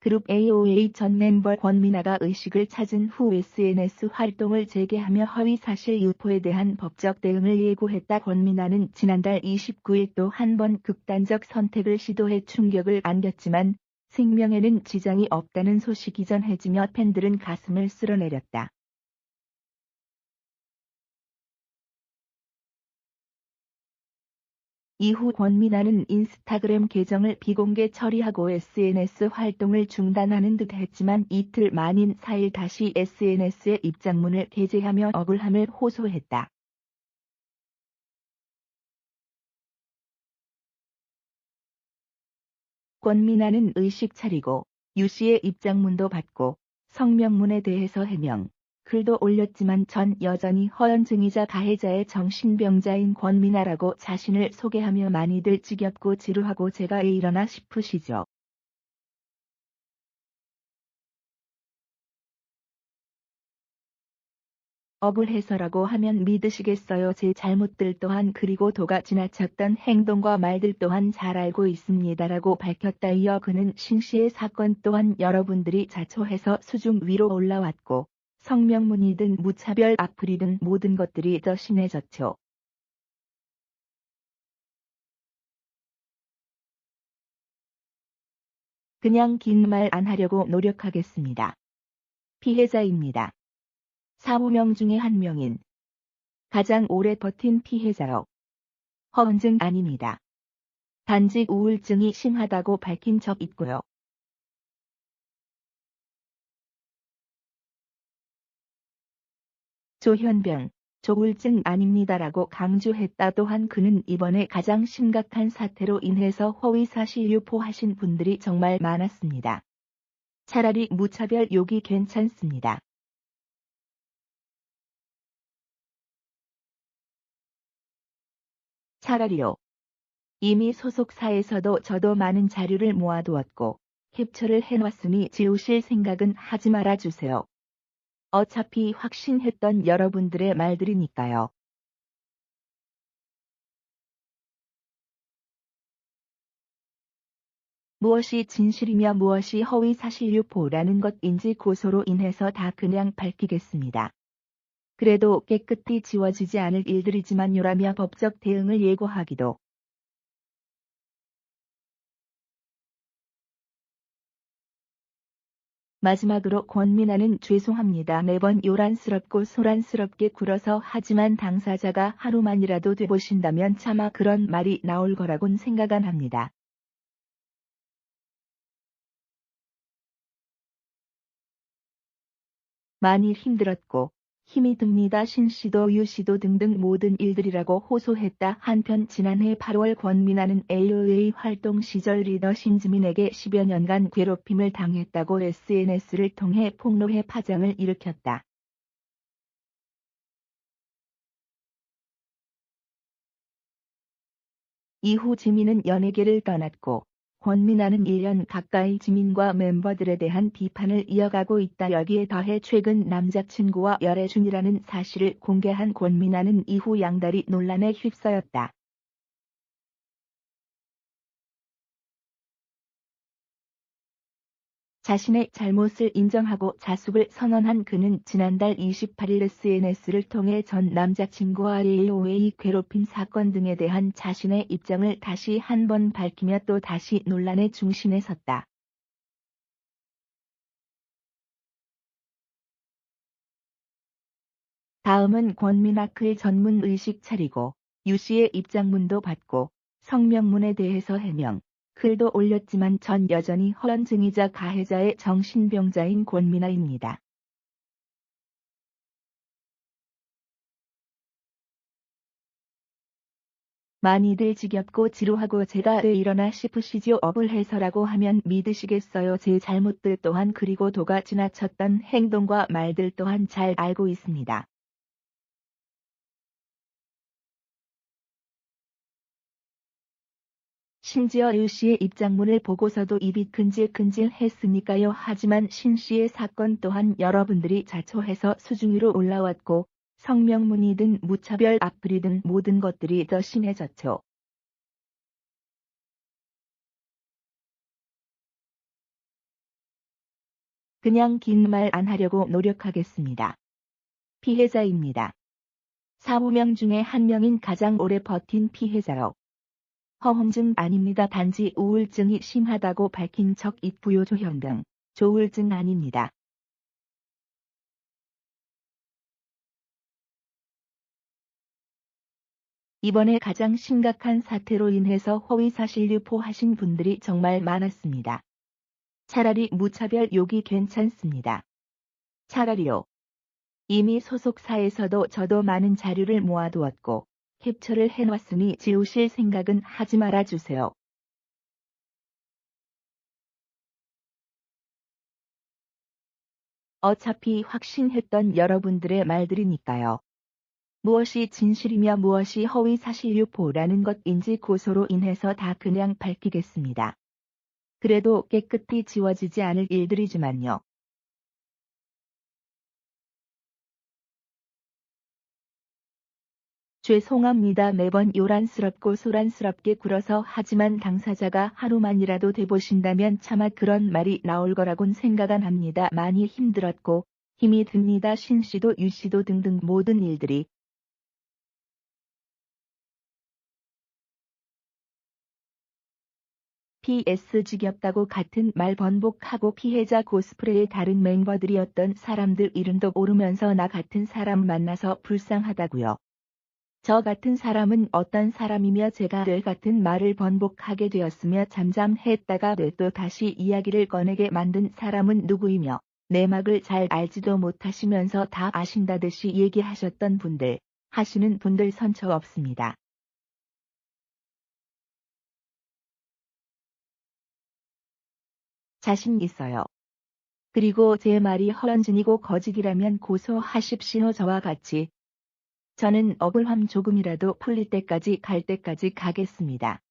그룹 AOA 전 멤버 권미나가 의식을 찾은 후 SNS 활동을 재개하며 허위사실 유포에 대한 법적 대응을 예고했다. 권미나는 지난달 29일 또 한 번 극단적 선택을 시도해 충격을 안겼지만 생명에는 지장이 없다는 소식이 전해지며 팬들은 가슴을 쓸어내렸다. 이후 권미나는 인스타그램 계정을 비공개 처리하고 SNS 활동을 중단하는 듯 했지만 이틀 만인 4일 다시 SNS에 입장문을 게재하며 억울함을 호소했다. 권미나는 의식 차리고 유 씨의 입장문도 받고 성명문에 대해서 해명, 글도 올렸지만 전 여전히 허언증이자 가해자의 정신병자인 권미나라고 자신을 소개하며 많이들 지겹고 지루하고 제가 왜 이러나 싶으시죠? 억울해서라고 하면 믿으시겠어요? 제 잘못들 또한 그리고 도가 지나쳤던 행동과 말들 또한 잘 알고 있습니다라고 밝혔다. 이어 그는 신 씨의 사건 또한 여러분들이 자초해서 수중 위로 올라왔고 성명문이든 무차별 악플이든 모든 것들이 더 심해졌죠. 그냥 긴 말 안 하려고 노력하겠습니다. 피해자입니다. 4~5명 중에 한 명인 가장 오래 버틴 피해자요. 허언증 아닙니다. 단지 우울증이 심하다고 밝힌 적 있고요. 조현병, 조울증 아닙니다라고 강조했다. 또한 그는 이번에 가장 심각한 사태로 인해서 허위사실 유포하신 분들이 정말 많았습니다. 차라리 무차별 욕이 괜찮습니다. 차라리요. 이미 소속사에서도 저도 많은 자료를 모아두었고 캡처를 해놨으니 지우실 생각은 하지 말아주세요. 어차피 확신했던 여러분들의 말들이니까요. 무엇이 진실이며 무엇이 허위사실 유포라는 것인지 고소로 인해서 다 그냥 밝히겠습니다. 그래도 깨끗이 지워지지 않을 일들이지만요라며 법적 대응을 예고하기도. 마지막으로 권미나는 죄송합니다. 매번 요란스럽고 소란스럽게 굴어서 하지만 당사자가 하루만이라도 돼보신다면 차마 그런 말이 나올 거라곤 생각 안 합니다. 많이 힘들었고 힘이 듭니다. 신 씨도 유 씨도 등등 모든 일들이라고 호소했다. 한편 지난해 8월 권미나는 AOA 활동 시절 리더 신지민에게 10여 년간 괴롭힘을 당했다고 SNS를 통해 폭로해 파장을 일으켰다. 이후 지민은 연예계를 떠났고 권미나는 1년 가까이 지민과 멤버들에 대한 비판을 이어가고 있다. 여기에 더해 최근 남자친구와 열애 중이라는 사실을 공개한 권미나는 이후 양다리 논란에 휩싸였다. 자신의 잘못을 인정하고 자숙을 선언한 그는 지난달 28일 SNS를 통해 전 남자친구와 AOA 괴롭힘 사건 등에 대한 자신의 입장을 다시 한 번 밝히며 또 다시 논란의 중심에 섰다. 다음은 권미나 글 전문 의식 차리고 유 씨의 입장문도 받고 성명문에 대해서 해명, 글도 올렸지만 전 여전히 허언증이자 가해자의 정신병자인 권미나입니다. 많이들 지겹고 지루하고 제가 왜 이러나 싶으시죠? 억울해서라고 하면 믿으시겠어요? 제 잘못들 또한 그리고 도가 지나쳤던 행동과 말들 또한 잘 알고 있습니다. 심지어 유 씨의 입장문을 보고서도 입이 근질근질했으니까요. 하지만 신 씨의 사건 또한 여러분들이 자초해서 수중 위로 올라왔고 성명문이든 무차별 악플이든 모든 것들이 더 심해졌죠. 그냥 긴 말 안 하려고 노력하겠습니다. 피해자입니다. 4~5명 중에 1명인 가장 오래 버틴 피해자요. 허언증 아닙니다. 단지 우울증이 심하다고 밝힌 적 있고요. 조현병, 조울증 아닙니다. 이번에 가장 심각한 사태로 인해서 허위사실 유포하신 분들이 정말 많았습니다. 차라리 무차별 욕이 괜찮습니다. 차라리요. 이미 소속사에서도 저도 많은 자료를 모아두었고 캡처를 해놨으니 지우실 생각은 하지 말아주세요. 어차피 확신했던 여러분들의 말들이니까요. 무엇이 진실이며 무엇이 허위사실 유포라는 것인지 고소로 인해서 다 그냥 밝히겠습니다. 그래도 깨끗이 지워지지 않을 일들이지만요. 죄송합니다. 매번 요란스럽고 소란스럽게 굴어서 하지만 당사자가 하루만이라도 돼보신다면 차마 그런 말이 나올 거라곤 생각 안 합니다. 많이 힘들었고 힘이 듭니다. 신씨도 유씨도 등등 모든 일들이. PS 지겹다고 같은 말 번복하고 피해자 코스프레의 다른 멤버들이었던 사람들 이름도 모르면서 나 같은 사람 만나서 불쌍하다고요. 저 같은 사람은 어떤 사람이며 제가 늘 같은 말을 번복하게 되었으며 잠잠했다가 왜 또 다시 이야기를 꺼내게 만든 사람은 누구이며 내막을 잘 알지도 못하시면서 다 아신다듯이 얘기하셨던 분들, 하시는 분들 선처 없습니다. 자신 있어요. 그리고 제 말이 헛언진이고 거짓이라면 고소하십시오. 저와 같이. 저는 억울함 조금이라도 풀릴 때까지 갈 때까지 가겠습니다.